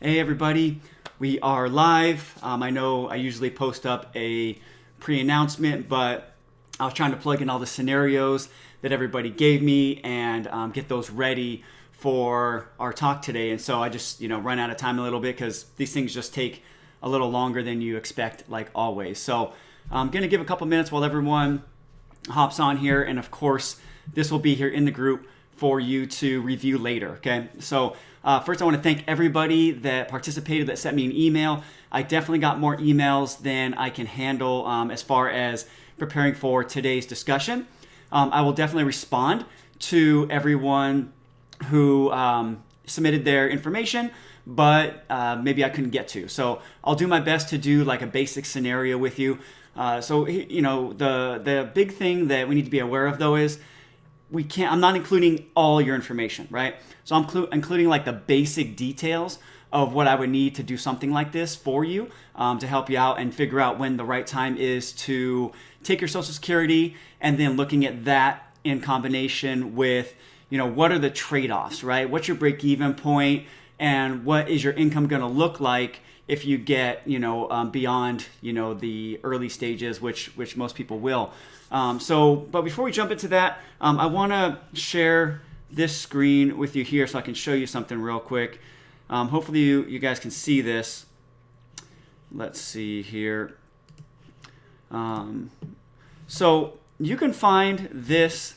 Hey everybody, we are live. I know I usually post up a pre-announcement, but I was trying to plug in all the scenarios that everybody gave me and get those ready for our talk today. And so I just, run out of time a little bit because these things just take a little longer than you expect, like always. So I'm going to give a couple minutes while everyone hops on here. And of course, this will be here in the group for you to review later, okay? So first I want to thank everybody that participated, that sent me an email. I definitely got more emails than I can handle as far as preparing for today's discussion. I will definitely respond to everyone who submitted their information, but maybe I couldn't get to. So I'll do my best to do like a basic scenario with you. The big thing that we need to be aware of though is I'm not including all your information, right? So I'm including like the basic details of what I would need to do something like this for you to help you out and figure out when the right time is to take your Social Security, and then looking at that in combination with, what are the trade-offs, right? What's your break-even point, and what is your income going to look like if you get, beyond, the early stages, which most people will. But before we jump into that, I want to share this screen with you here so I can show you something real quick. Hopefully you guys can see this. Let's see here. So you can find this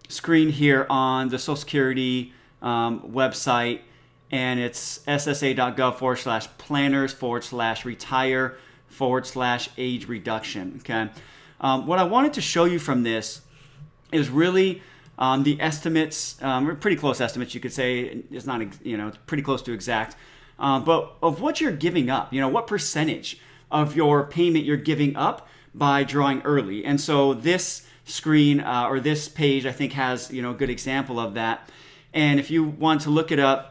screen here on the Social Security website, and it's ssa.gov/planners/retire/age reduction. Okay. What I wanted to show you from this is really the estimates, pretty close estimates, you could say. It's not, it's pretty close to exact, but of what you're giving up, what percentage of your payment you're giving up by drawing early. And so this screen or this page, I think, has, a good example of that. And if you want to look it up,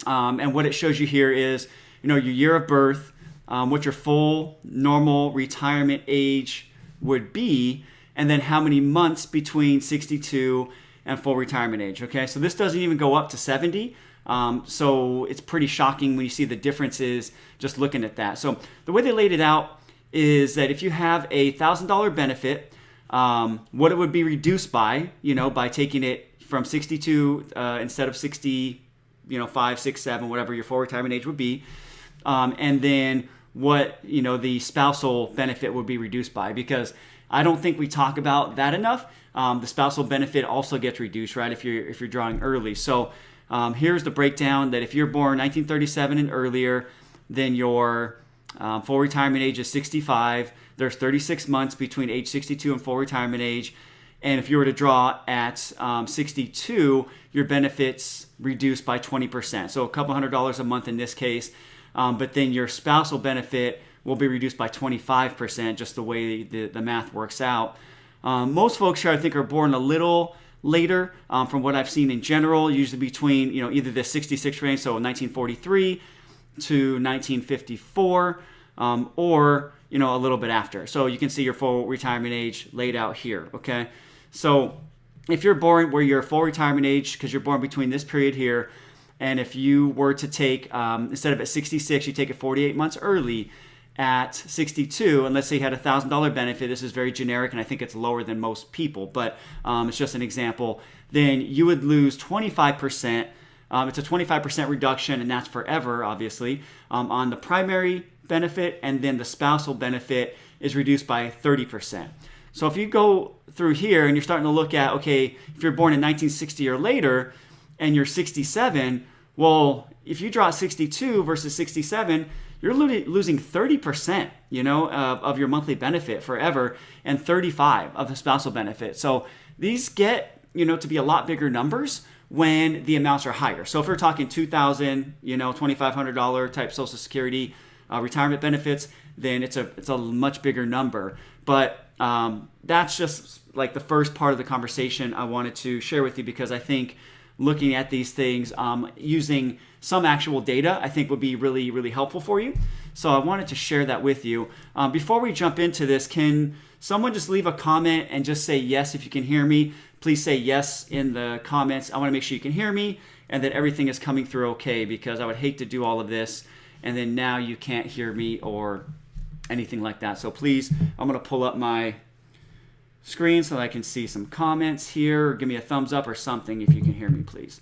and what it shows you here is, your year of birth, what your full normal retirement age would be, and then how many months between 62 and full retirement age. Okay, so this doesn't even go up to 70. So it's pretty shocking when you see the differences just looking at that. So the way they laid it out is that if you have a $1,000 benefit, what it would be reduced by, by taking it from 62 instead of 60, 5, 6, 7, whatever your full retirement age would be, and then what the spousal benefit would be reduced by, because I don't think we talk about that enough. The spousal benefit also gets reduced, right, if you're drawing early. So here's the breakdown: that if you're born 1937 and earlier, then your full retirement age is 65. There's 36 months between age 62 and full retirement age. And if you were to draw at 62, your benefits reduced by 20%. So a couple $100 a month in this case. But then your spousal benefit will be reduced by 25%, just the way the math works out. Most folks here, I think, are born a little later from what I've seen in general, usually between either the 66 range, so 1943 to 1954, or a little bit after. So you can see your full retirement age laid out here, okay? So if you're born where your full retirement age, because you're born between this period here, and if you were to take, instead of at 66, you take it 48 months early at 62, and let's say you had a $1,000 benefit, this is very generic, and I think it's lower than most people, but it's just an example, then you would lose 25%. It's a 25% reduction, and that's forever, obviously, on the primary benefit, and then the spousal benefit is reduced by 30%. So if you go through here and you're starting to look at, okay, if you're born in 1960 or later and you're 67, well, if you draw 62 versus 67, you're losing 30%, of your monthly benefit forever, and 35 of the spousal benefit. So these get, to be a lot bigger numbers when the amounts are higher. So if we're talking $2,000, $2,500 type Social Security retirement benefits, then it's a much bigger number. But that's just like the first part of the conversation I wanted to share with you, because I think looking at these things using some actual data, I think would be really, really helpful for you. So I wanted to share that with you. Before we jump into this, can someone just leave a comment and just say yes if you can hear me? Please say yes in the comments. I want to make sure you can hear me and that everything is coming through okay, because I would hate to do all of this and then now you can't hear me or anything like that. So please, I'm going to pull up my screen so that I can see some comments here, or give me a thumbs up or something if you can hear me, please.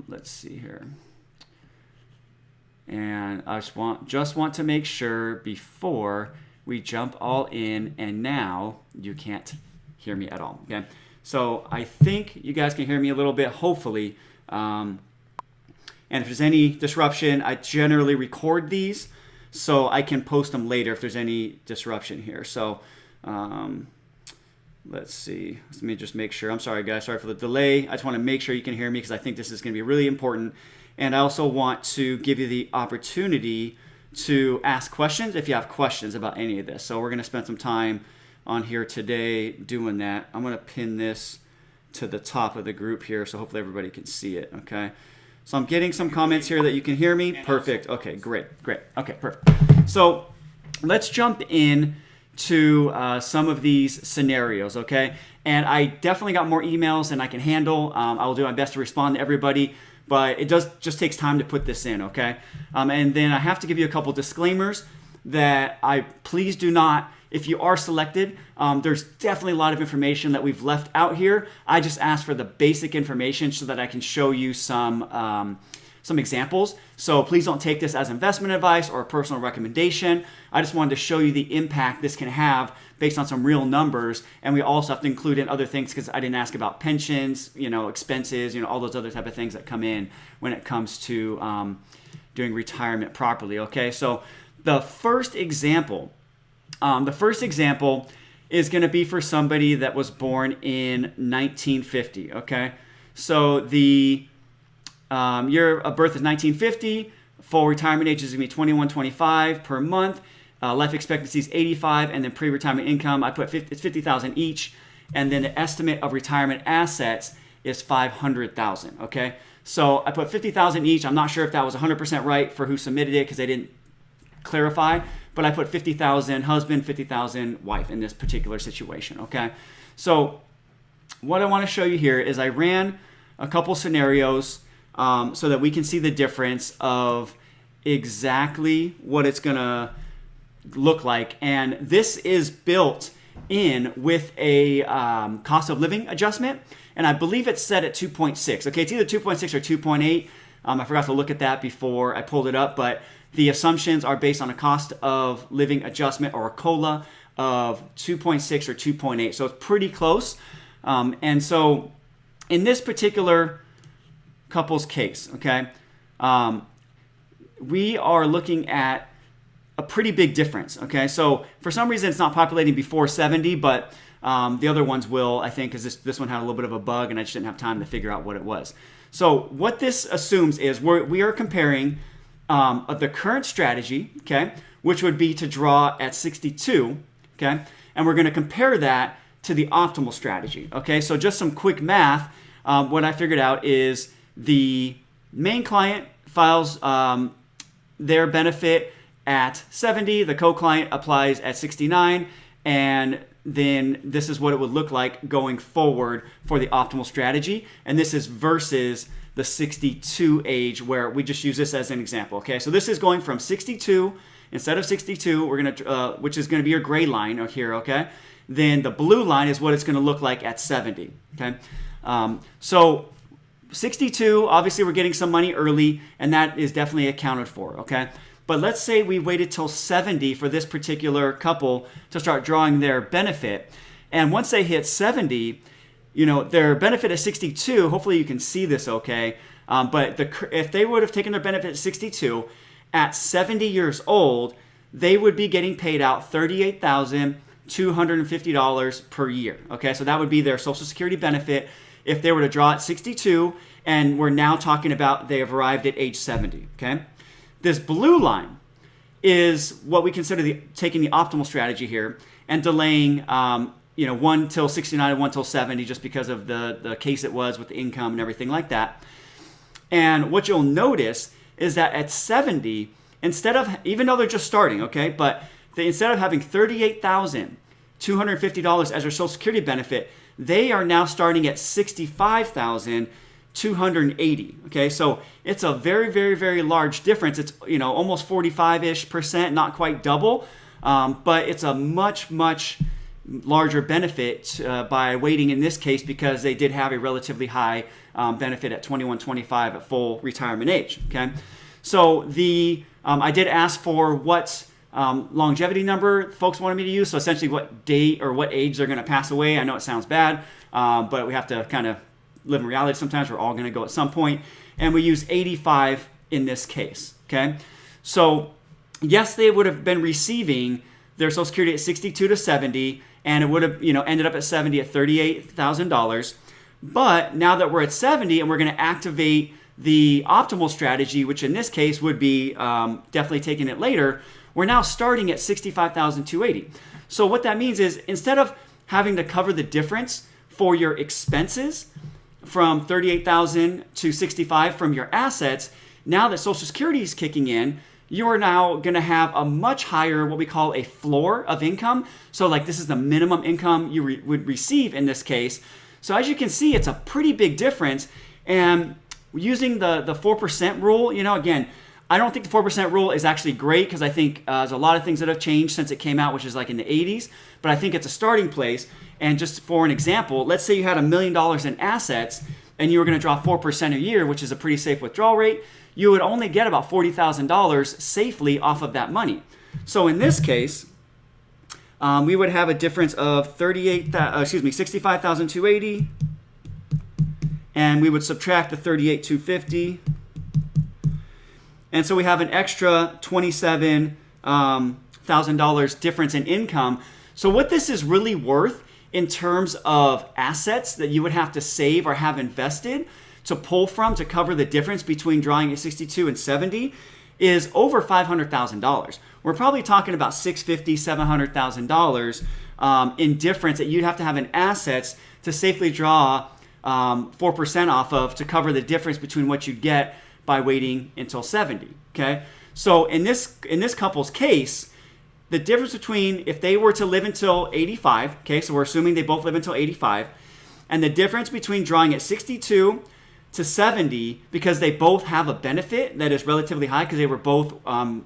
Let's see here. And I just want to make sure before we jump all in, and now you can't hear me at all. Okay, so I think you guys can hear me a little bit, hopefully. And if there's any disruption, I generally record these so I can post them later if there's any disruption here. So let's see. Let me just make sure. I'm sorry, guys. Sorry for the delay. I just want to make sure you can hear me because I think this is going to be really important. And I also want to give you the opportunity to ask questions if you have questions about any of this. So we're going to spend some time on here today doing that. I'm going to pin this to the top of the group here so hopefully everybody can see it, okay? So I'm getting some comments here that you can hear me. Perfect. Okay, great. Okay, perfect. So let's jump in to some of these scenarios, okay? And I definitely got more emails than I can handle. I will do my best to respond to everybody, but it just takes time to put this in, okay? And then I have to give you a couple disclaimers that please do not, if you are selected, there's definitely a lot of information that we've left out here. I just asked for the basic information so that I can show you some examples. So please don't take this as investment advice or a personal recommendation. I just wanted to show you the impact this can have based on some real numbers. And we also have to include in other things because I didn't ask about pensions, expenses, all those other type of things that come in when it comes to doing retirement properly. Okay, so the first example is going to be for somebody that was born in 1950. Okay, so the year of birth is 1950. Full retirement age is going to be $21.25 per month. Life expectancy is 85, and then pre-retirement income, I put it's $50,000 each, and then the estimate of retirement assets is $500,000. Okay, so I put $50,000 each. I'm not sure if that was 100% right for who submitted it because they didn't clarify, but I put $50,000 husband, $50,000 wife in this particular situation. Okay, so what I want to show you here is I ran a couple scenarios so that we can see the difference of exactly what it's going to look like. And this is built in with a cost of living adjustment. And I believe it's set at 2.6. Okay, it's either 2.6 or 2.8. I forgot to look at that before I pulled it up, but the assumptions are based on a cost of living adjustment, or a COLA, of 2.6 or 2.8. So it's pretty close. And so in this particular couple's case, okay, we are looking at a pretty big difference, okay? So for some reason it's not populating before 70, but the other ones will, I think, because this one had a little bit of a bug and I just didn't have time to figure out what it was. So what this assumes is we are comparing the current strategy, okay, which would be to draw at 62, okay, and we're going to compare that to the optimal strategy, okay? So just some quick math. What I figured out is the main client files their benefit at 70, the co-client applies at 69, and then this is what it would look like going forward for the optimal strategy. And this is versus the 62 age, where we just use this as an example. Okay, so this is going from 62, instead of 62, we're gonna, which is gonna be your gray line here, okay? Then the blue line is what it's gonna look like at 70, okay? So 62, obviously we're getting some money early, and that is definitely accounted for, okay? But let's say we waited till 70 for this particular couple to start drawing their benefit. And once they hit 70, their benefit at 62, hopefully you can see this okay, but if they would have taken their benefit at 62, at 70 years old, they would be getting paid out $38,250 per year, okay? So that would be their Social Security benefit if they were to draw at 62, and we're now talking about they have arrived at age 70, okay? This blue line is what we consider taking the optimal strategy here and delaying, one till 69 and one till 70, just because of the case it was with the income and everything like that. And what you'll notice is that at 70, instead of, even though they're just starting, okay, but instead of having $38,250 as their Social Security benefit, they are now starting at $65,250 $280. Okay, so it's a very, very, very large difference. It's, you know, almost 45-ish%, not quite double, but it's a much, much larger benefit by waiting in this case, because they did have a relatively high benefit at 21.25 at full retirement age. Okay, so I did ask for what longevity number folks wanted me to use. So essentially, what date or what age they're going to pass away. I know it sounds bad, but we have to kind of live in reality. Sometimes we're all going to go at some point, and we use 85 in this case. Okay, so yes, they would have been receiving their Social Security at 62 to 70, and it would have, you know, ended up at 70 at $38,000. But now that we're at 70 and we're going to activate the optimal strategy, which in this case would be definitely taking it later, we're now starting at $65,280. So what that means is, instead of having to cover the difference for your expenses from $38,000 to $65,000 from your assets, now that Social Security is kicking in, you are now going to have a much higher, what we call a floor of income. So like, this is the minimum income you would receive in this case. So as you can see, it's a pretty big difference. And using the 4% rule, you know, again, I don't think the 4% rule is actually great, because I think there's a lot of things that have changed since it came out, which is like in the 80s. But I think it's a starting place. And just for an example, let's say you had $1 million in assets and you were going to draw 4% a year, which is a pretty safe withdrawal rate. You would only get about $40,000 safely off of that money. So in this case, we would have a difference of $65,280, and we would subtract the $38,250, and so we have an extra $27,000 difference in income. So what this is really worth in terms of assets that you would have to save or have invested to pull from to cover the difference between drawing at 62 and 70 is over $500,000. We're probably talking about $650,000, $700,000 in difference that you'd have to have in assets to safely draw 4% off of to cover the difference between what you get by waiting until 70. Okay, so in this couple's case, the difference between if they were to live until 85, okay, so we're assuming they both live until 85, and the difference between drawing at 62 to 70, because they both have a benefit that is relatively high, because they were both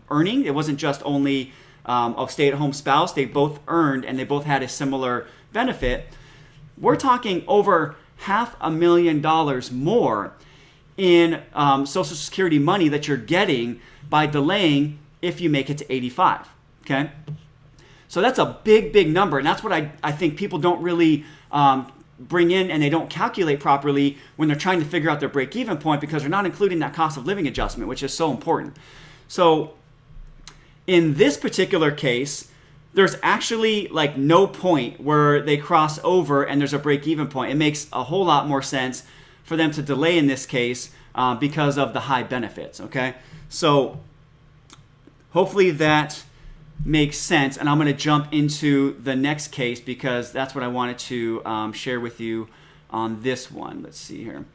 earning. It wasn't just only a stay-at-home spouse. They both earned, and they both had a similar benefit. We're talking over $500,000 more in Social Security money that you're getting by delaying if you make it to 85. Okay? So that's a big, big number, and that's what I think people don't really bring in, and they don't calculate properly when they're trying to figure out their break-even point, because they're not including that cost of living adjustment, which is so important. So in this particular case, there's actually like no point where they cross over and there's a break-even point. It makes a whole lot more sense for them to delay in this case because of the high benefits. Okay, so hopefully that makes sense, and I'm going to jump into the next case because that's what I wanted to share with you on this one. Let's see here.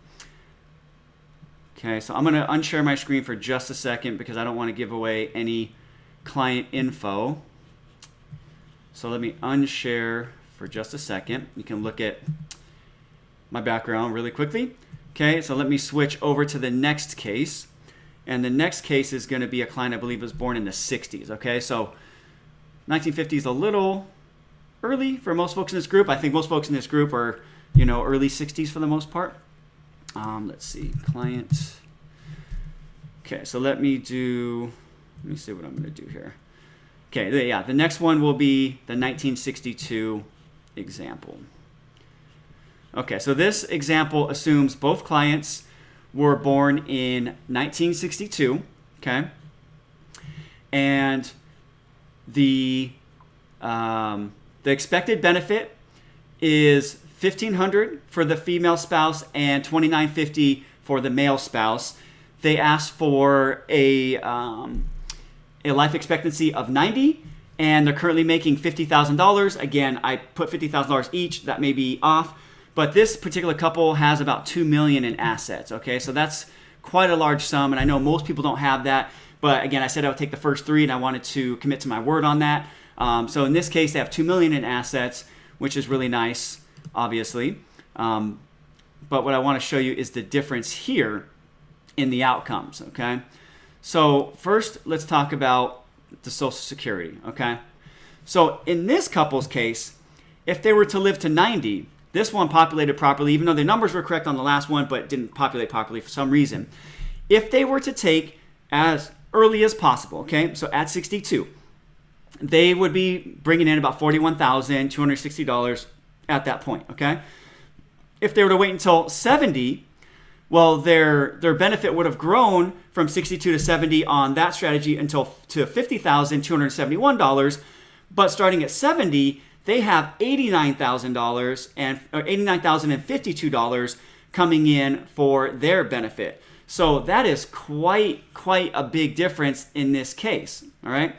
Okay, so I'm going to unshare my screen for just a second because I don't want to give away any client info. So let me unshare for just a second. You can look at my background really quickly. Okay, so let me switch over to the next case. And the next case is going to be a client I believe was born in the 60s. Okay, so 1950 is a little early for most folks in this group. I think most folks in this group are, you know, early 60s for the most part. Let's see, client. Okay, so let me see what I'm going to do here. Okay, yeah, the next one will be the 1962 example. Okay, so this example assumes both clients were born in 1962, okay? And the expected benefit is $1,500 for the female spouse and $2,950 for the male spouse. They asked for a life expectancy of 90, and they're currently making $50,000. Again, I put $50,000 each. That may be off, but this particular couple has about $2 million in assets. Okay, so that's quite a large sum, and I know most people don't have that. But again, I said I would take the first three, and I wanted to commit to my word on that. So in this case, they have $2 million in assets, which is really nice, obviously. But but what I want to show you is the difference here in the outcomes, okay? So first, let's talk about the Social Security, okay? So in this couple's case, if they were to live to 90, this one populated properly, even though the numbers were correct on the last one, but didn't populate properly for some reason. If they were to take as early as possible, okay, so at 62, they would be bringing in about $41,260 at that point, okay? If they were to wait until 70, well, their benefit would have grown from 62 to 70 on that strategy to $50,271. But starting at 70, they have $89,052 coming in for their benefit. So that is quite a big difference in this case. All right.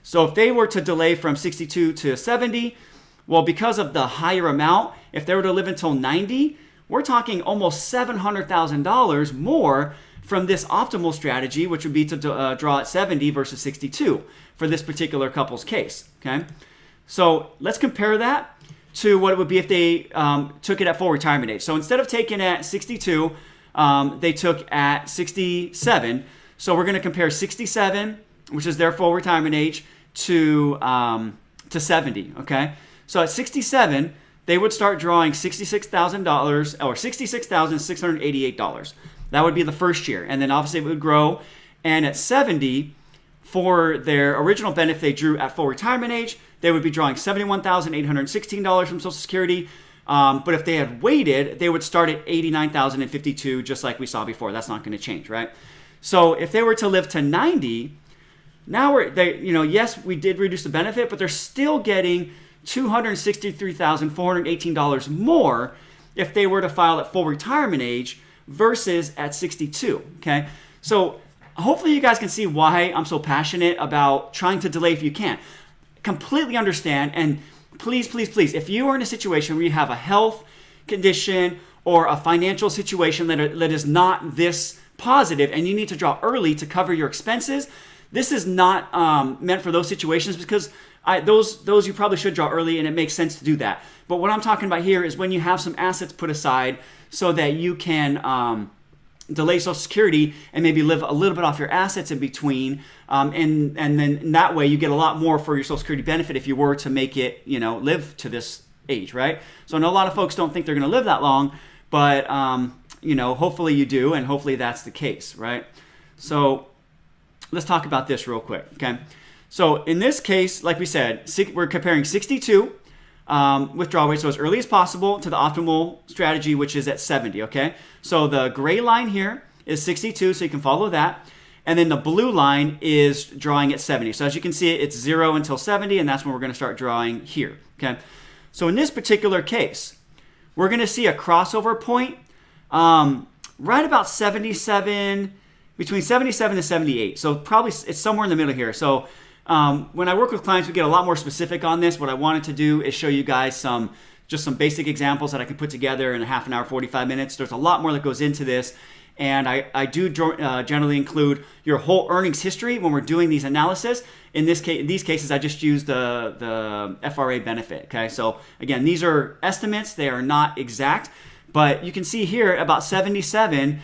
So if they were to delay from 62 to 70, well, because of the higher amount, if they were to live until 90, we're talking almost $700,000 more from this optimal strategy, which would be to draw at 70 versus 62 for this particular couple's case, okay? So let's compare that to what it would be if they took it at full retirement age. So instead of taking at 62, they took at 67. So we're going to compare 67, which is their full retirement age, to 70, okay? So at 67, they would start drawing $66,000 or $66,688. That would be the first year. And then obviously it would grow. And at 70, for their original benefit they drew at full retirement age, they would be drawing $71,816 from Social Security. But if they had waited, they would start at $89,052, just like we saw before. That's not going to change, right? So if they were to live to 90, now yes, we did reduce the benefit, but they're still getting $263,418 more if they were to file at full retirement age versus at 62, okay? So hopefully you guys can see why I'm so passionate about trying to delay if you can. Completely understand, and please, if you are in a situation where you have a health condition or a financial situation that is not this positive and you need to draw early to cover your expenses, this is not meant for those situations, because those you probably should draw early, and it makes sense to do that. But what I'm talking about here is when you have some assets put aside so that you can delay Social Security and maybe live a little bit off your assets in between, and then in that way you get a lot more for your Social Security benefit if you were to make it, live to this age, right? So I know a lot of folks don't think they're going to live that long, but hopefully you do, and hopefully that's the case, right? So let's talk about this real quick, okay? So in this case, like we said, we're comparing 62 withdrawal rate, so as early as possible, to the optimal strategy, which is at 70, okay? So the gray line here is 62, so you can follow that. And then the blue line is drawing at 70. So as you can see, it's 0 until 70, and that's when we're going to start drawing here, okay? So in this particular case, we're going to see a crossover point right about 77, between 77 and 78. So probably it's somewhere in the middle here. So when I work with clients, we get a lot more specific on this. What I wanted to do is show you guys some basic examples that I can put together in a half an hour, 45 minutes. There's a lot more that goes into this. And I do generally include your whole earnings history when we're doing these analysis. In these cases, I just use the FRA benefit, okay? So again, these are estimates. They are not exact. But you can see here about 77,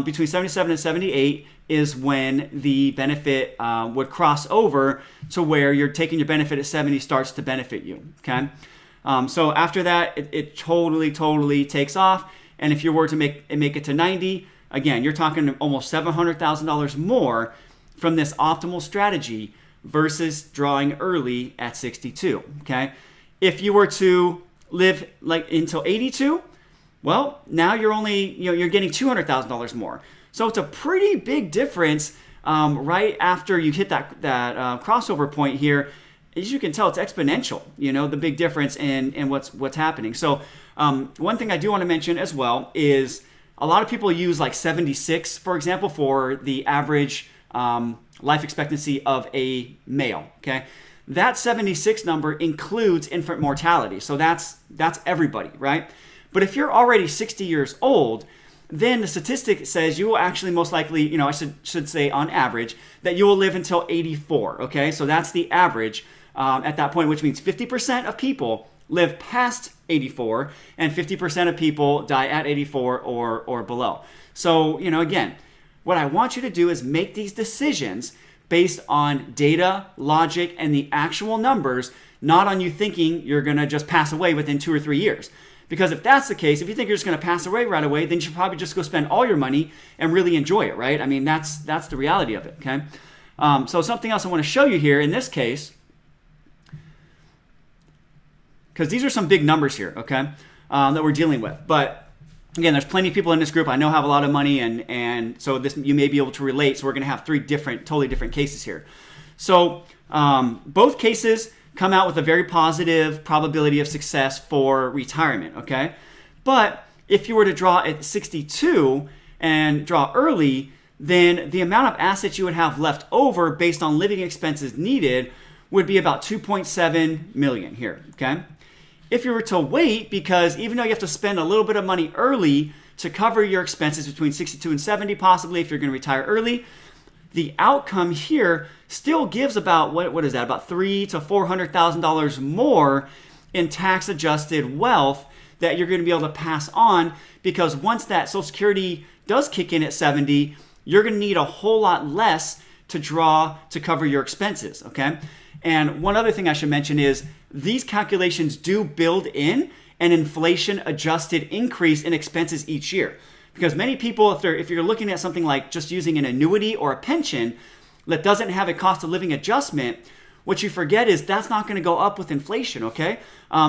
between 77 and 78, is when the benefit would cross over to where you're taking your benefit at 70 starts to benefit you, okay? So after that, it totally takes off. And if you were to make it to 90, again, you're talking almost $700,000 more from this optimal strategy versus drawing early at 62, okay? If you were to live like until 82, well, now you're only, you're getting $200,000 more. So it's a pretty big difference right after you hit that crossover point here. As you can tell, it's exponential, the big difference in what's happening. So one thing I do want to mention as well is a lot of people use like 76, for example, for the average life expectancy of a male, okay? That 76 number includes infant mortality. So that's everybody, right? But if you're already 60 years old, then the statistic says you will actually most likely, I should say on average, that you will live until 84, okay? So that's the average at that point, which means 50% of people live past 84, and 50% of people die at 84 or below. So, again, what I want you to do is make these decisions based on data, logic, and the actual numbers, not on you thinking you're going to just pass away within 2 or 3 years. Because if that's the case, if you think you're just going to pass away right away, then you should probably just go spend all your money and really enjoy it, right? I mean, that's the reality of it, okay? So something else I want to show you here in this case, because these are some big numbers here, okay, that we're dealing with. But again, there's plenty of people in this group I know have a lot of money, and so this you may be able to relate. So we're going to have 3 totally different cases here. So both cases come out with a very positive probability of success for retirement, okay? But if you were to draw at 62 and draw early, then the amount of assets you would have left over based on living expenses needed would be about 2.7 million here, okay? If you were to wait, because even though you have to spend a little bit of money early to cover your expenses between 62 and 70 possibly if you're going to retire early, the outcome here still gives about, what is that, about $300,000 to $400,000 more in tax-adjusted wealth that you're going to be able to pass on, because once that Social Security does kick in at 70, you're going to need a whole lot less to draw to cover your expenses, okay? And one other thing I should mention is these calculations do build in an inflation-adjusted increase in expenses each year. Because many people, if you're looking at something like just using an annuity or a pension that doesn't have a cost of living adjustment, what you forget is that's not going to go up with inflation, okay?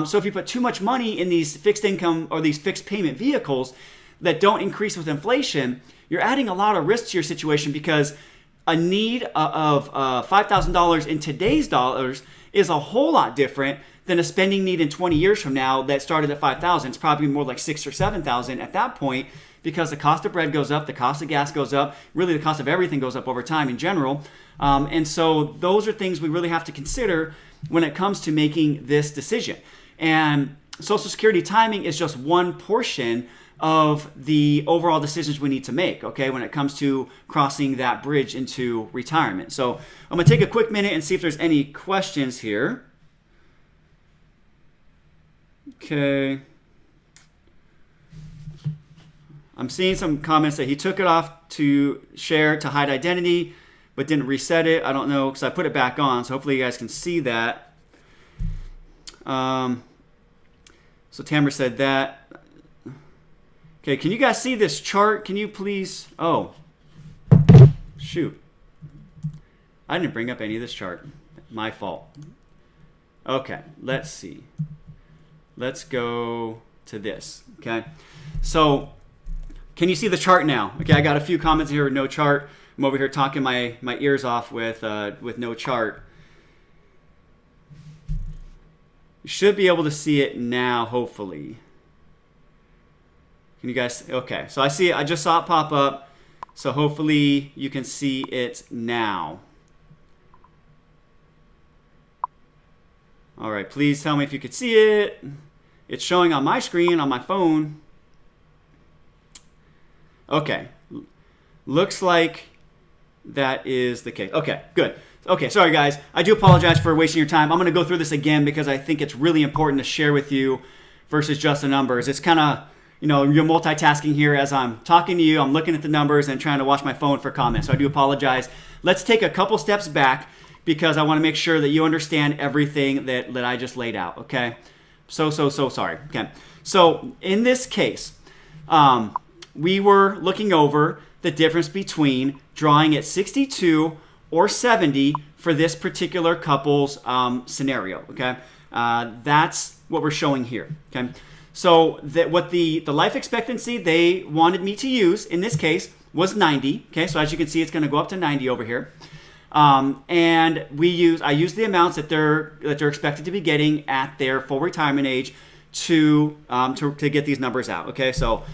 So if you put too much money in these fixed income or these fixed payment vehicles that don't increase with inflation, you're adding a lot of risk to your situation, because a need of $5,000 in today's dollars is a whole lot different than a spending need in 20 years from now that started at $5,000. It's probably more like $6,000 or $7,000 at that point, because the cost of bread goes up, the cost of gas goes up, really the cost of everything goes up over time in general. And so those are things we really have to consider when it comes to making this decision. And Social Security timing is just one portion of the overall decisions we need to make, okay, when it comes to crossing that bridge into retirement. So I'm going to take a quick minute and see if there's any questions here. Okay. I'm seeing some comments that he took it off to share to hide identity, but didn't reset it. I don't know, because I put it back on, so hopefully you guys can see that. So Tamara said that. Okay, can you guys see this chart? Can you please? Oh, shoot. I didn't bring up any of this chart. My fault. Okay, let's see. Let's go to this, okay? So, can you see the chart now? Okay, I got a few comments here with no chart. I'm over here talking my ears off with no chart. You should be able to see it now, hopefully. Can you guys? Okay, so I see it. I just saw it pop up. So hopefully you can see it now. All right, please tell me if you could see it. It's showing on my screen on my phone. Okay, looks like that is the case. Okay, good. Okay, sorry guys. I do apologize for wasting your time. I'm going to go through this again because I think it's really important to share with you versus just the numbers. It's kind of, you're multitasking here as I'm talking to you. I'm looking at the numbers and trying to watch my phone for comments. So I do apologize. Let's take a couple steps back because I want to make sure that you understand everything that I just laid out, okay? So sorry. Okay. So in this case, we were looking over the difference between drawing at 62 or 70 for this particular couple's scenario, okay? That's what we're showing here, okay? So what the life expectancy they wanted me to use in this case was 90, okay? So as you can see, it's going to go up to 90 over here. And I used the amounts that they're expected to be getting at their full retirement age to get these numbers out, okay? So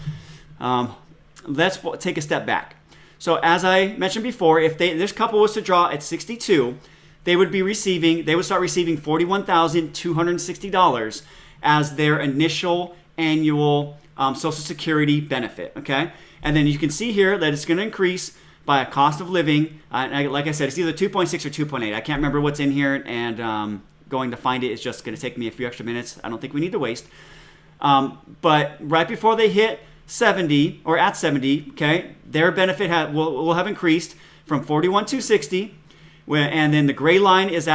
let's take a step back. So as I mentioned before, if this couple was to draw at 62, they would start receiving $41,260 as their initial annual Social Security benefit, okay? And then you can see here that it's going to increase by a cost of living. Like I said, it's either 2.6 or 2.8. I can't remember what's in here, and going to find it is just going to take me a few extra minutes. I don't think we need to waste. But right before they hit 70 or at 70, okay, their benefit will have increased from 41,260, and then the gray line is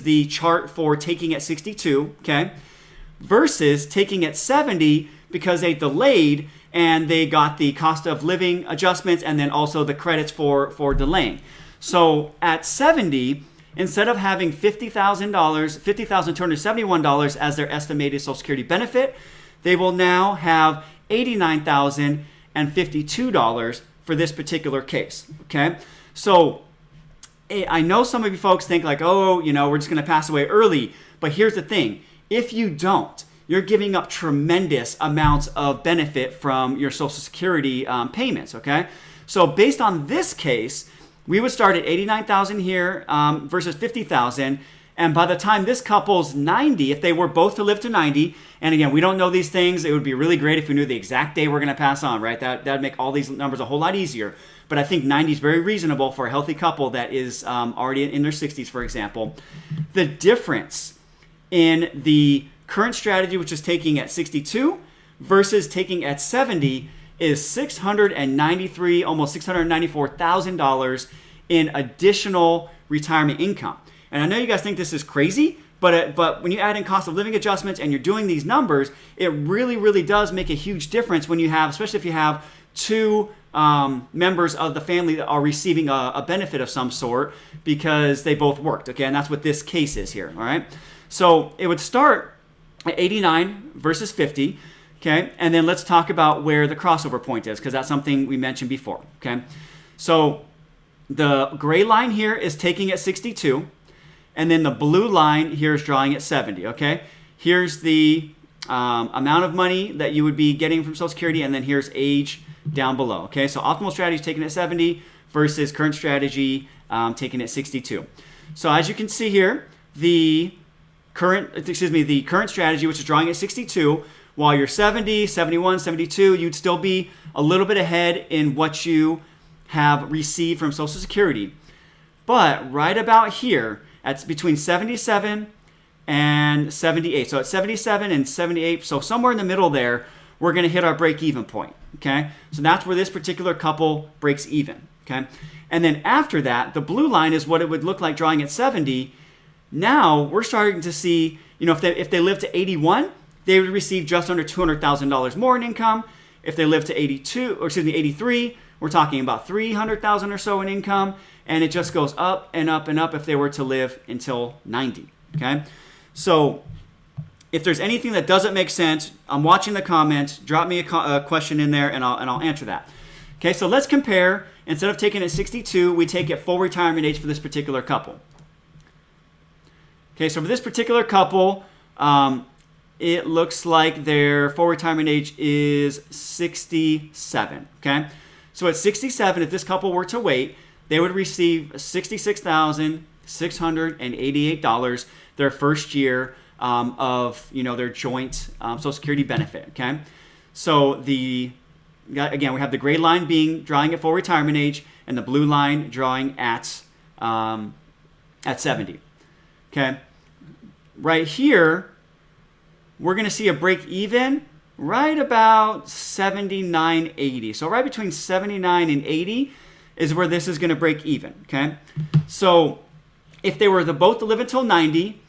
the chart for taking at 62, okay, versus taking at 70 because they delayed and they got the cost of living adjustments and then also the credits for delaying. So at 70, instead of having $50,271 as their estimated Social Security benefit, they will now have $89,052 for this particular case. Okay, so I know some of you folks think like, oh, we're just going to pass away early. But here's the thing: if you don't, you're giving up tremendous amounts of benefit from your Social Security payments. Okay, so based on this case, we would start at $89,000 here versus $50,000. And by the time this couple's 90, if they were both to live to 90, and again, we don't know these things, it would be really great if we knew the exact day we're going to pass on, right? That'd make all these numbers a whole lot easier. But I think 90 is very reasonable for a healthy couple that is already in their 60s, for example. The difference in the current strategy, which is taking at 62 versus taking at 70, is $693,000, almost $694,000 in additional retirement income. And I know you guys think this is crazy, but when you add in cost of living adjustments and you're doing these numbers, it really, really does make a huge difference when you have, especially if you have two members of the family that are receiving a benefit of some sort because they both worked, okay? And that's what this case is here, all right? So it would start at 89 versus 50, okay? And then let's talk about where the crossover point is, because that's something we mentioned before, okay? So the gray line here is taking at 62, and then the blue line here is drawing at 70, okay? Here's the amount of money that you would be getting from Social Security, and then here's age down below, okay? So optimal strategy is taken at 70 versus current strategy taken at 62. So as you can see here, the current strategy, which is drawing at 62, while you're 70, 71, 72, you'd still be a little bit ahead in what you have received from Social Security. But right about here, that's between 77 and 78. So at 77 and 78, so somewhere in the middle there, we're going to hit our break-even point, okay? So that's where this particular couple breaks even, okay? And then after that, the blue line is what it would look like drawing at 70. Now we're starting to see, if they live to 81, they would receive just under $200,000 more in income. If they live to 83, we're talking about $300,000 or so in income, and it just goes up and up and up if they were to live until 90, okay? So if there's anything that doesn't make sense, I'm watching the comments, drop me a question in there and I'll answer that. Okay, so let's compare. Instead of taking it at 62, we take it full retirement age for this particular couple. Okay, so for this particular couple, it looks like their full retirement age is 67, okay? So at 67, if this couple were to wait, they would receive $66,688 their first year of their joint Social Security benefit, okay? So again, we have the gray line drawing at full retirement age and the blue line drawing at 70, okay? Right here, we're going to see a break even right about 79.80. So right between 79 and 80 is where this is going to break even, okay? So if they were both to live until 90,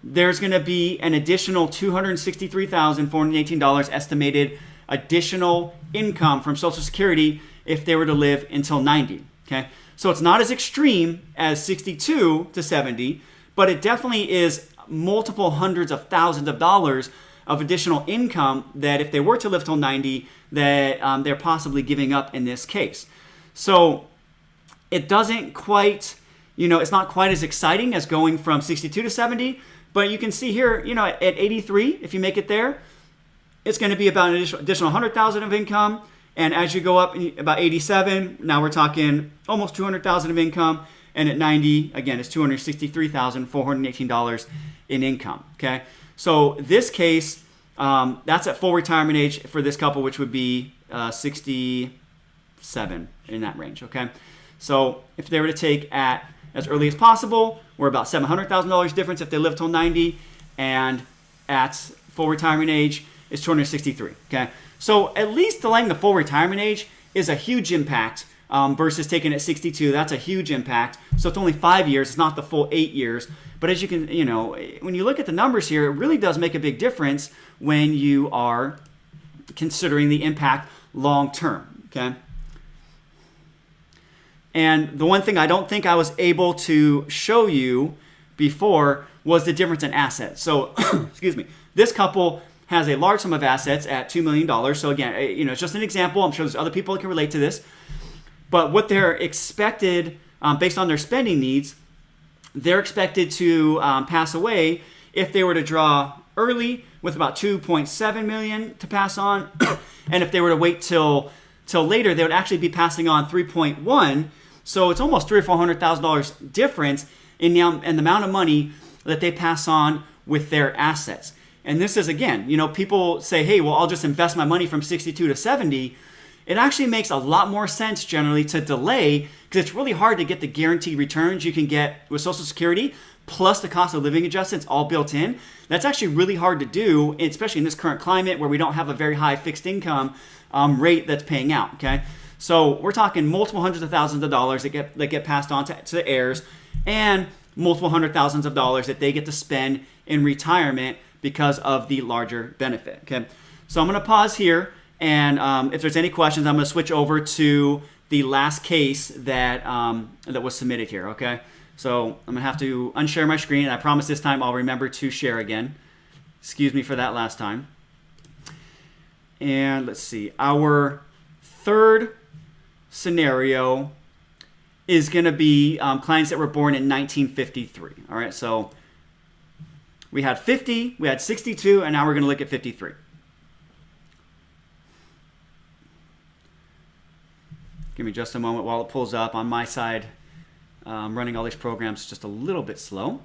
there's going to be an additional $263,418 estimated additional income from Social Security if they were to live until 90, okay? So it's not as extreme as 62 to 70, but it definitely is multiple hundreds of thousands of dollars of additional income that if they were to live till 90, that they're possibly giving up in this case. So it doesn't quite, it's not quite as exciting as going from 62 to 70, but you can see here, at 83, if you make it there, it's going to be about an additional $100,000 of income. And as you go up about 87, now we're talking almost $200,000 of income. And at 90, again, it's $263,418 in income, okay? So this case, that's at full retirement age for this couple, which would be 67 in that range, okay? So if they were to take at as early as possible. We're about $700,000 difference if they live till 90, and at full retirement age is 263. Okay, so at least delaying the full retirement age is a huge impact versus taking it at 62. That's a huge impact. So it's only 5 years. It's not the full 8 years. But as you can, when you look at the numbers here, it really does make a big difference when you are considering the impact long term. Okay. And the one thing I don't think I was able to show you before was the difference in assets. So, excuse me, this couple has a large sum of assets at $2 million. So again, it's just an example. I'm sure there's other people that can relate to this. But what they're expected, based on their spending needs, they're expected to pass away if they were to draw early with about $2.7 million to pass on. And if they were to wait till later, they would actually be passing on $3.1. So it's almost $300,000 or $400,000 difference in the amount of money that they pass on with their assets. And this is, again, people say, hey, well, I'll just invest my money from 62 to 70. It actually makes a lot more sense generally to delay, because it's really hard to get the guaranteed returns you can get with Social Security, plus the cost of living adjustments all built in. That's actually really hard to do, especially in this current climate where we don't have a very high fixed income rate that's paying out. Okay, so we're talking multiple hundreds of thousands of dollars that get passed on to the heirs, and multiple hundred thousands of dollars that they get to spend in retirement because of the larger benefit. Okay, so I'm going to pause here, and if there's any questions, I'm going to switch over to the last case that was submitted here. Okay, so I'm going to have to unshare my screen, and I promise this time I'll remember to share again. Excuse me for that last time. And let's see, our third scenario is going to be clients that were born in 1953. All right, so we had 50, we had 62, and now we're going to look at 53. Give me just a moment while it pulls up. On my side, running all these programs is just a little bit slow.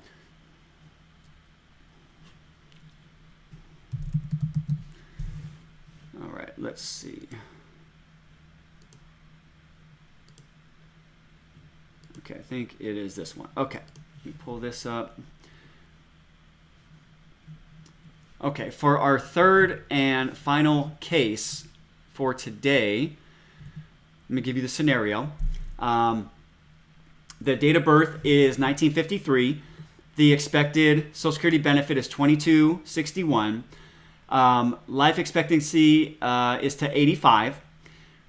All right, let's see. Okay, I think it is this one. Okay, let me pull this up. Okay, for our third and final case for today, let me give you the scenario. The date of birth is 1953. The expected Social Security benefit is $22.61. Life expectancy is to 85.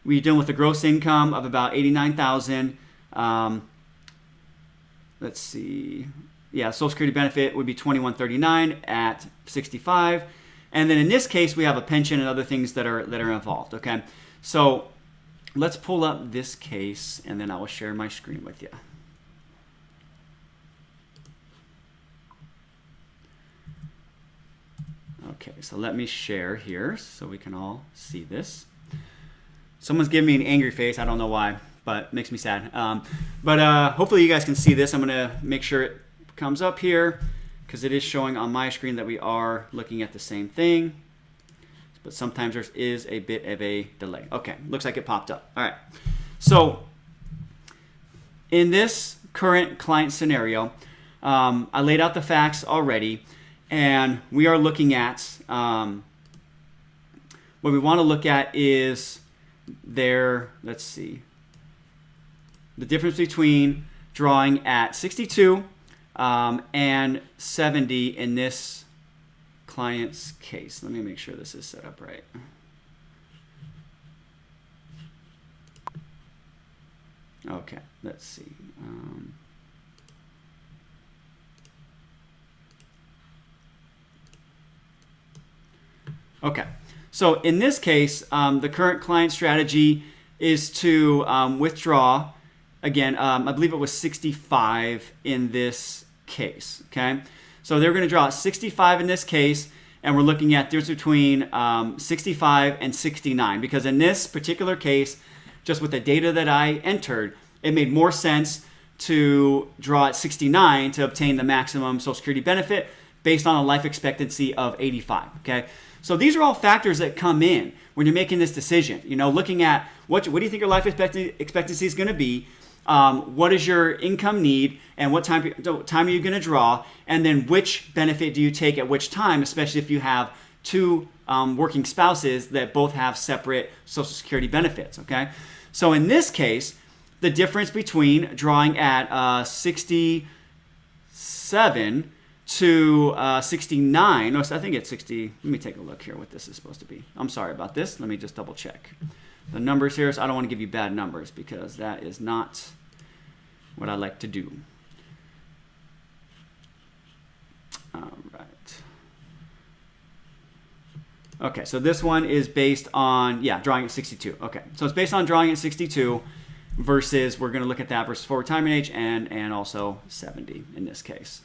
We're dealing with a gross income of about $89,000. Let's see. Yeah, Social Security benefit would be $21.39 at 65. And then in this case, we have a pension and other things that are involved. Okay, so let's pull up this case, and then I will share my screen with you. Okay, so let me share here so we can all see this. Someone's giving me an angry face. I don't know why, but it makes me sad. But hopefully you guys can see this. I'm going to make sure it comes up here because it is showing on my screen that we are looking at the same thing. But sometimes there is a bit of a delay. Okay, looks like it popped up. All right. So in this current client scenario, I laid out the facts already, and we are looking at what we want to look at is let's see, the difference between drawing at 62 and 70 in this client's case. Let me make sure this is set up right. Okay, let's see. Okay, so in this case, the current client strategy is to withdraw. Again, I believe it was 65 in this case. Okay, so they're going to draw 65 in this case, and we're looking at difference between 65 and 69, because in this particular case, just with the data that I entered, it made more sense to draw at 69 to obtain the maximum Social Security benefit based on a life expectancy of 85. Okay, so these are all factors that come in when you're making this decision. You know, looking at what do you think your life expectancy is going to be, what is your income need and what time are you going to draw, and then which benefit do you take at which time, especially if you have two working spouses that both have separate Social Security benefits, okay? So in this case, the difference between drawing at 67 to 69, no, I think it's 60, let me take a look here what this is supposed to be. I'm sorry about this, let me just double check the numbers here. So I don't want to give you bad numbers because that is not what I like to do. All right. Okay, so this one is based on, drawing at 62. Okay, so it's based on drawing at 62 versus, we're going to look at that versus full retirement age and also 70 in this case.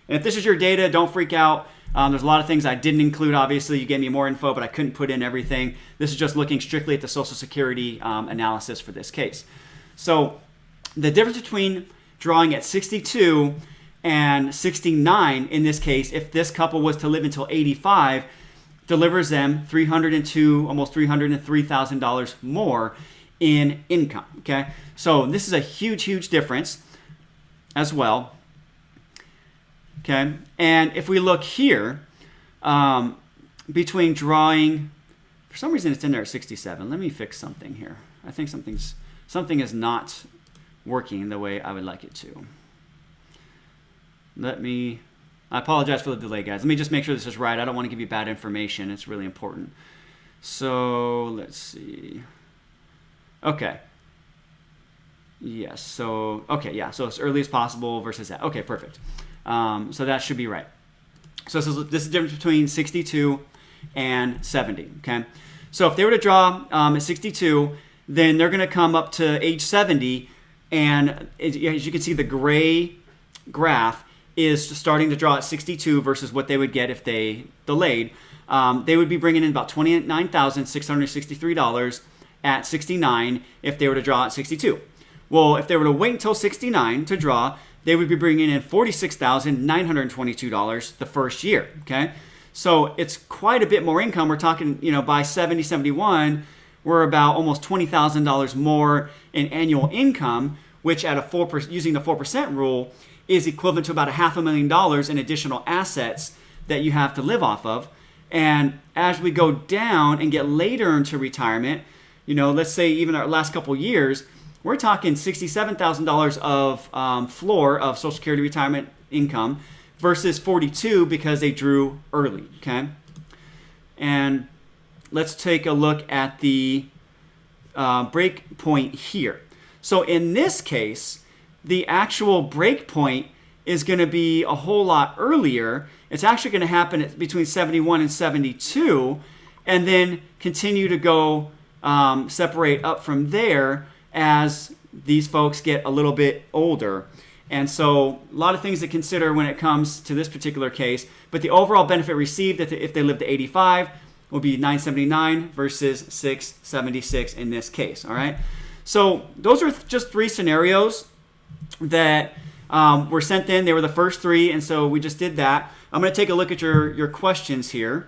And if this is your data, don't freak out. There's a lot of things I didn't include. Obviously, you gave me more info, but I couldn't put in everything. This is just looking strictly at the Social Security analysis for this case. So the difference between drawing at 62 and 69 in this case, if this couple was to live until 85, delivers them $302,000, almost $303,000 more in income. Okay, so this is a huge, huge difference as well. Okay, and if we look here, between drawing, for some reason it's in there at 67. Let me fix something here. I think something is not working the way I would like it to. I apologize for the delay, guys. Let me just make sure this is right. I don't want to give you bad information. It's really important. So let's see. Okay. Yes. So okay. Yeah. So as early as possible versus that. Okay. Perfect. So that should be right. So this is the difference between 62 and 70. Okay. So if they were to draw at 62, then they're going to come up to age 70, and as you can see, the gray graph is starting to draw at 62 versus what they would get if they delayed. They would be bringing in about $29,663 at 69 if they were to draw at 62. Well, if they were to wait until 69 to draw, they would be bringing in $46,922 the first year, okay? So it's quite a bit more income. We're talking, by 70, 71, we're about almost $20,000 more in annual income, which at using the 4% rule is equivalent to about $500,000 in additional assets that you have to live off of. And as we go down and get later into retirement, let's say even our last couple years, we're talking $67,000 of floor of Social Security retirement income versus 42 because they drew early, okay? And let's take a look at the break point here. So in this case, the actual break point is going to be a whole lot earlier. It's actually going to happen between 71 and 72, and then continue to go separate up from there as these folks get a little bit older. And so a lot of things to consider when it comes to this particular case, but the overall benefit received if they live to 85 will be $979 versus $676 in this case, all right? So those are just three scenarios that were sent in. They were the first three, and so we just did that. I'm going to take a look at your questions here.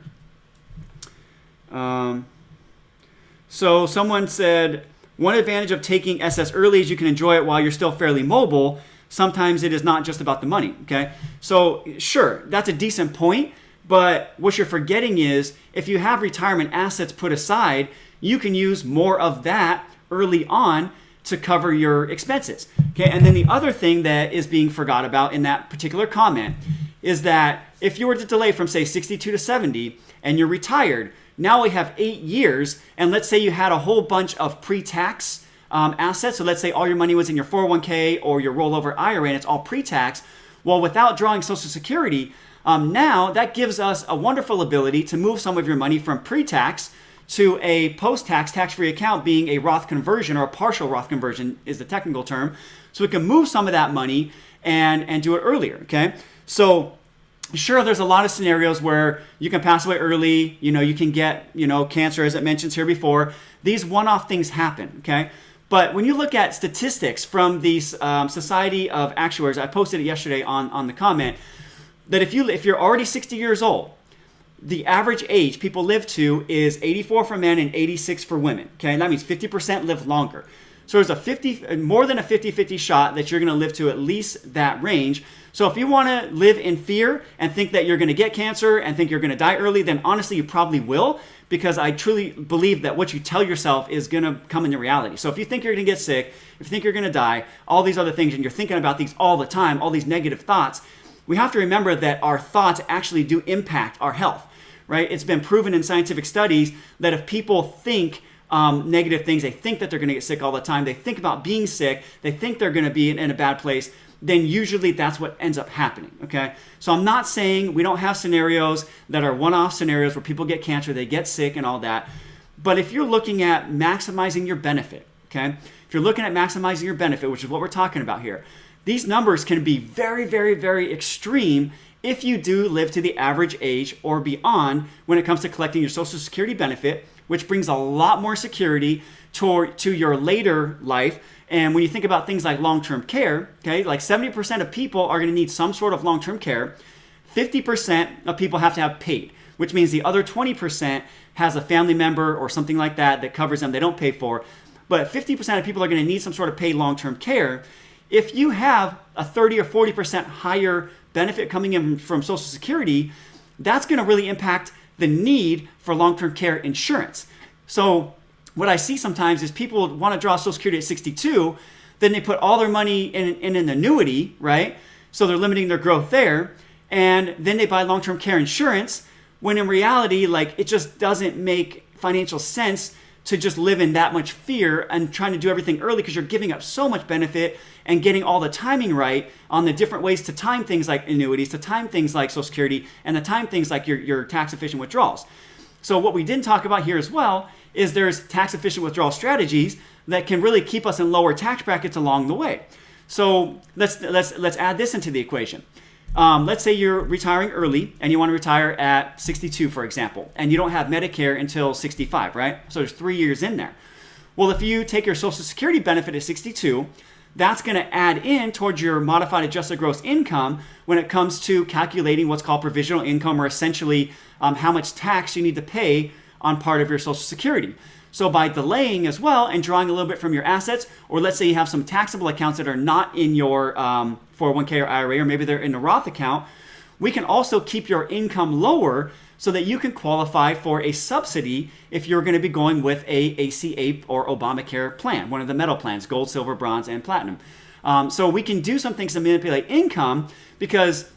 So someone said, one advantage of taking SS early is you can enjoy it while you're still fairly mobile. Sometimes it is not just about the money, okay? So sure, that's a decent point, but what you're forgetting is if you have retirement assets put aside, you can use more of that early on to cover your expenses, okay? And then the other thing that is being forgot about in that particular comment is that if you were to delay from, say, 62 to 70 and you're retired, now we have 8 years, and let's say you had a whole bunch of pre-tax assets. So let's say all your money was in your 401k or your rollover IRA, and it's all pre-tax. Well, without drawing Social Security, now that gives us a wonderful ability to move some of your money from pre-tax to a post-tax, tax-free account, being a Roth conversion, or a partial Roth conversion is the technical term. So we can move some of that money and do it earlier, okay? So sure, there's a lot of scenarios where you can pass away early, you can get, cancer, as it mentions here before. These one-off things happen, okay? But when you look at statistics from the Society of Actuaries, I posted it yesterday on the comment, that if you're already 60 years old, the average age people live to is 84 for men and 86 for women, okay? And that means 50% live longer. So there's more than a 50-50 shot that you're going to live to at least that range. So if you want to live in fear and think that you're going to get cancer and think you're going to die early, then honestly, you probably will, because I truly believe that what you tell yourself is going to come into reality. So if you think you're going to get sick, if you think you're going to die, all these other things, and you're thinking about these all the time, all these negative thoughts, we have to remember that our thoughts actually do impact our health, right? It's been proven in scientific studies that if people think negative things, they think that they're going to get sick all the time, they think about being sick, they think they're going to be in a bad place, then usually that's what ends up happening, okay? So I'm not saying we don't have scenarios that are one-off scenarios where people get cancer, they get sick and all that. But if you're looking at maximizing your benefit, okay? If you're looking at maximizing your benefit, which is what we're talking about here, these numbers can be very, very, very extreme if you do live to the average age or beyond when it comes to collecting your Social Security benefit, which brings a lot more security to your later life. And when you think about things like long-term care, okay, like 70% of people are going to need some sort of long-term care. 50% of people have to have paid, which means the other 20% has a family member or something like that covers them, they don't pay for. But 50% of people are going to need some sort of paid long-term care. If you have a 30 or 40% higher benefit coming in from Social Security, that's going to really impact the need for long-term care insurance. So what I see sometimes is people want to draw Social Security at 62, then they put all their money in an annuity, right? So they're limiting their growth there. And then they buy long-term care insurance, when in reality, like, it just doesn't make financial sense to just live in that much fear and trying to do everything early, because you're giving up so much benefit and getting all the timing right on the different ways to time things like annuities, to time things like Social Security, and to time things like your tax-efficient withdrawals. So what we didn't talk about here as well is there's tax-efficient withdrawal strategies that can really keep us in lower tax brackets along the way. So let's add this into the equation. Let's say you're retiring early and you want to retire at 62, for example, and you don't have Medicare until 65, right? So there's 3 years in there. Well, if you take your Social Security benefit at 62, that's going to add in towards your modified adjusted gross income when it comes to calculating what's called provisional income, or essentially how much tax you need to pay on part of your Social Security. So by delaying as well and drawing a little bit from your assets, or let's say you have some taxable accounts that are not in your 401k or IRA, or maybe they're in a Roth account, we can also keep your income lower so that you can qualify for a subsidy if you're going to be going with a ACA or Obamacare plan, one of the metal plans, gold, silver, bronze, and platinum. So we can do some things to manipulate income, because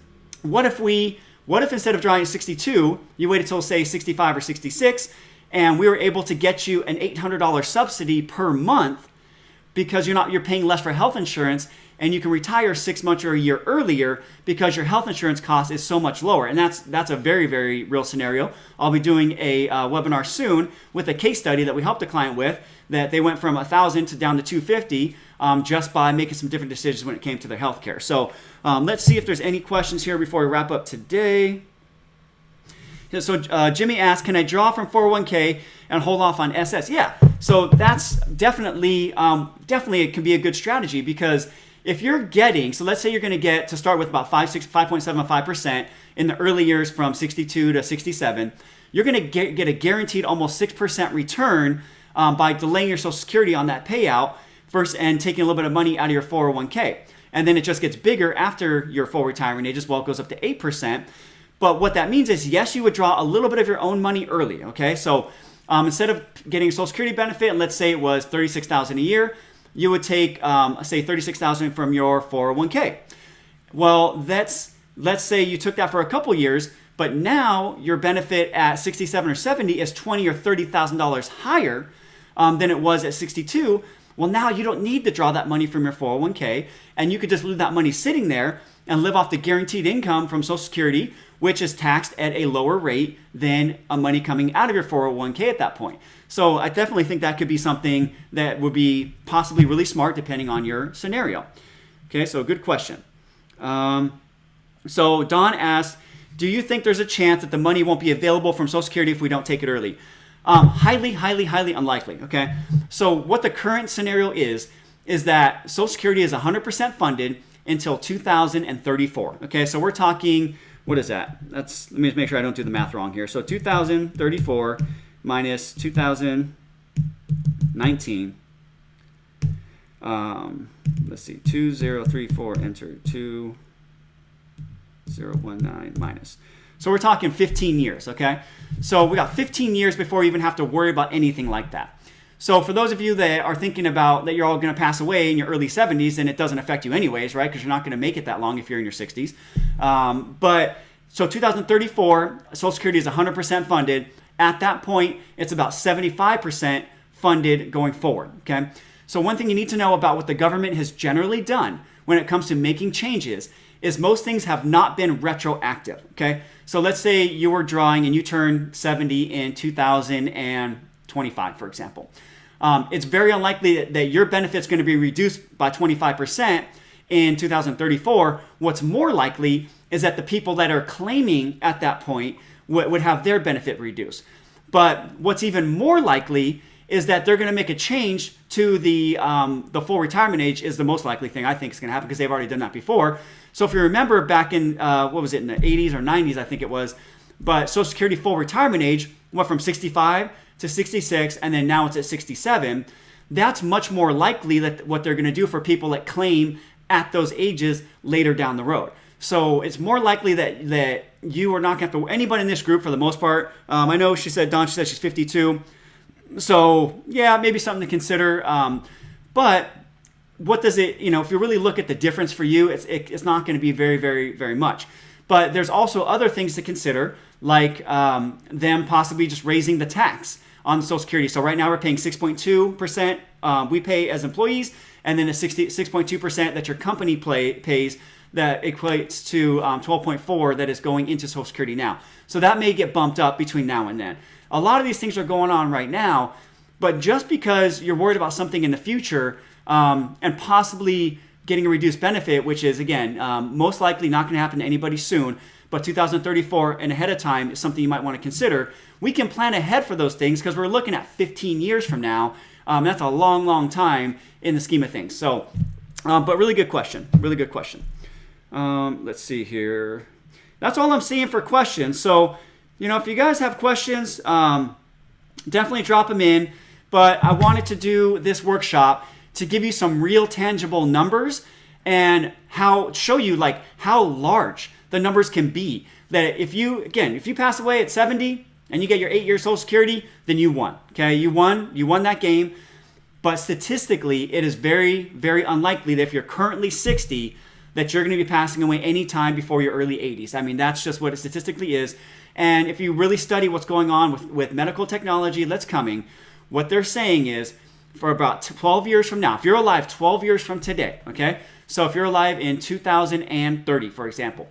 what if instead of drawing at 62, you waited till, say, 65 or 66, and we were able to get you an $800 subsidy per month, because you're paying less for health insurance, and you can retire 6 months or a year earlier because your health insurance cost is so much lower. And that's a very, very real scenario. I'll be doing a webinar soon with a case study that we helped a client with, that they went from $1,000 to down to $250 just by making some different decisions when it came to their health care. So let's see if there's any questions here before we wrap up today. So Jimmy asked, can I draw from 401k and hold off on SS? Yeah, so that's definitely it can be a good strategy, because if you're getting, so let's say you're going to get to start with about 5.75% in the early years from 62 to 67, you're going to get a guaranteed almost 6% return by delaying your Social Security on that payout first and taking a little bit of money out of your 401k. And then it just gets bigger after your full retirement age as well. It goes up to 8%. But what that means is, yes, you would draw a little bit of your own money early, okay? So instead of getting a Social Security benefit, and let's say it was $36,000 a year, you would take, say, $36,000 from your 401k. Well, let's say you took that for a couple years, but now your benefit at 67 or 70 is $20,000 or $30,000 higher than it was at 62. Well, now you don't need to draw that money from your 401k, and you could just leave that money sitting there and live off the guaranteed income from Social Security, which is taxed at a lower rate than money coming out of your 401k at that point. So I definitely think that could be something that would be possibly really smart depending on your scenario. Okay, so good question. So Don asked, do you think there's a chance that the money won't be available from Social Security if we don't take it early? Highly, highly, highly unlikely, okay? So what the current scenario is that Social Security is 100% funded until 2034, okay? So we're talking, what is that? Let me just make sure I don't do the math wrong here. So 2034 minus 2019 Let's see, 2034, enter 2019 minus. So we're talking 15 years, okay? So we got 15 years before you even have to worry about anything like that. So for those of you that are thinking about that you're all going to pass away in your early 70s, and it doesn't affect you anyways, right? Because you're not going to make it that long if you're in your 60s. But so 2034, Social Security is 100% funded. At that point, it's about 75% funded going forward, okay? So one thing you need to know about what the government has generally done when it comes to making changes is most things have not been retroactive, okay? So let's say you were drawing and you turned 70 in 2025, for example. It's very unlikely that your benefit's going to be reduced by 25% in 2034. What's more likely is that the people that are claiming at that point would have their benefit reduced. But what's even more likely is that they're going to make a change to the full retirement age is the most likely thing I think is going to happen because they've already done that before. So if you remember back in, in the 80s or 90s, I think it was, but Social Security full retirement age went from 65 to 66, and then now it's at 67. That's much more likely that what they're going to do for people that claim at those ages later down the road. So it's more likely that you are not going to have to, anybody in this group for the most part, I know she said she's 52. So yeah, maybe something to consider. But what does it, if you really look at the difference for you, it's not going to be very, very, very much. But there's also other things to consider, like them possibly just raising the tax on Social Security. So right now we're paying 6.2%. We pay as employees, and then a 6.2% that your company pays that equates to 12.4 that is going into Social Security now. So that may get bumped up between now and then. A lot of these things are going on right now, but just because you're worried about something in the future and possibly getting a reduced benefit, which is, again, most likely not going to happen to anybody soon, but 2034 and ahead of time is something you might want to consider. We can plan ahead for those things because we're looking at 15 years from now. That's a long, long time in the scheme of things. So, but really good question. Really good question. Let's see here. That's all I'm seeing for questions. So, if you guys have questions, definitely drop them in. But I wanted to do this workshop to give you some real tangible numbers and show you like how large the numbers can be. That if you pass away at 70 and you get your 8-year Social Security, then you won. Okay, you won that game. But statistically, it is very, very unlikely that if you're currently 60, that you're going to be passing away anytime before your early 80s. I mean, that's just what it statistically is. And if you really study what's going on with medical technology that's coming, what they're saying is for about 12 years from now, if you're alive 12 years from today, okay? So if you're alive in 2030, for example,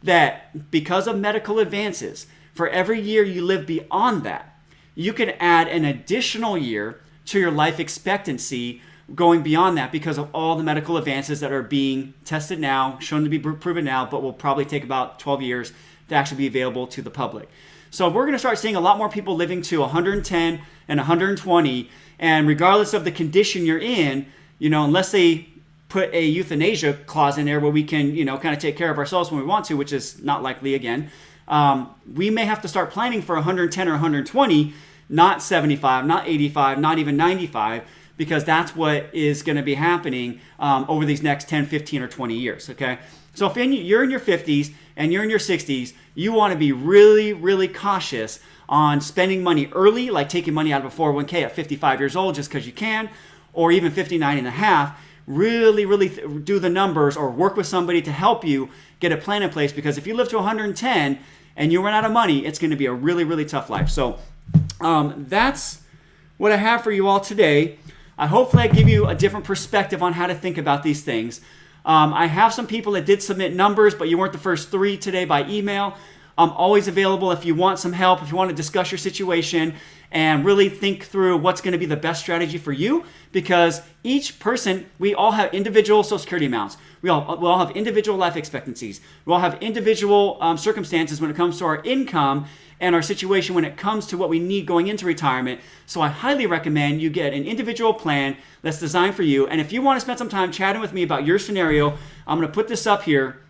that because of medical advances, for every year you live beyond that, you can add an additional year to your life expectancy going beyond that because of all the medical advances that are being tested now, shown to be proven now, but will probably take about 12 years to actually be available to the public. So we're going to start seeing a lot more people living to 110 and 120, and regardless of the condition you're in, unless they put a euthanasia clause in there where we can, kind of take care of ourselves when we want to, which is not likely again, we may have to start planning for 110 or 120, not 75, not 85, not even 95, because that's what is going to be happening over these next 10, 15, or 20 years, okay? So if you're in your 50s and you're in your 60s, you want to be really, really cautious on spending money early, like taking money out of a 401k at 55 years old just because you can, or even 59 and a half. Really, really do the numbers or work with somebody to help you get a plan in place, because if you live to 110 and you run out of money, it's going to be a really, really tough life. So that's what I have for you all today. Hopefully I give you a different perspective on how to think about these things. I have some people that did submit numbers, but you weren't the first 3 today by email. I'm always available if you want some help, if you want to discuss your situation and really think through what's going to be the best strategy for you, because each person, we all have individual Social Security amounts. We all have individual life expectancies. We all have individual circumstances when it comes to our income and our situation when it comes to what we need going into retirement. So I highly recommend you get an individual plan that's designed for you. And if you want to spend some time chatting with me about your scenario, I'm going to put this up here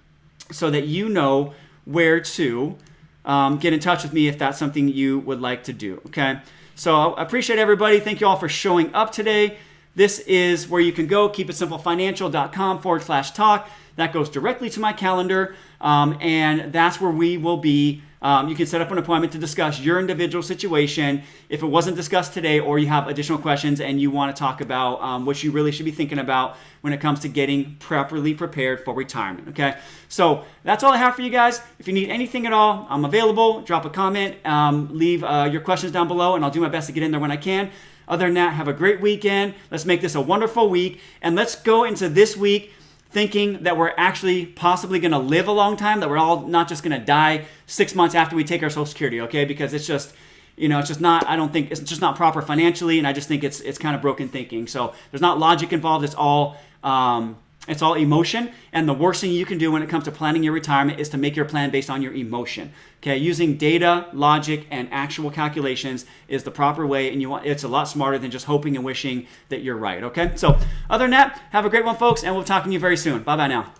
so that you know where to get in touch with me if that's something you would like to do, okay? So I appreciate everybody. Thank you all for showing up today. this is where you can go, keepitsimplefinancial.com/talk. That goes directly to my calendar, and that's where we will be. You can set up an appointment to discuss your individual situation. If it wasn't discussed today, or you have additional questions and you want to talk about what you really should be thinking about when it comes to getting properly prepared for retirement. Okay, so that's all I have for you guys. If you need anything at all, I'm available. Drop a comment, leave your questions down below, and I'll do my best to get in there when I can. Other than that, have a great weekend. Let's make this a wonderful week, and let's go into this week thinking that we're actually possibly going to live a long time, that we're all not just going to die 6 months after we take our Social Security, okay? Because it's just, it's just not, I don't think, it's just not proper financially, and I just think it's kind of broken thinking. So there's not logic involved, it's all emotion, and the worst thing you can do when it comes to planning your retirement is to make your plan based on your emotion. Okay, using data, logic, and actual calculations is the proper way, and it's a lot smarter than just hoping and wishing that you're right. Okay, so other than that, have a great one, folks, and we'll talk to you very soon. Bye-bye now.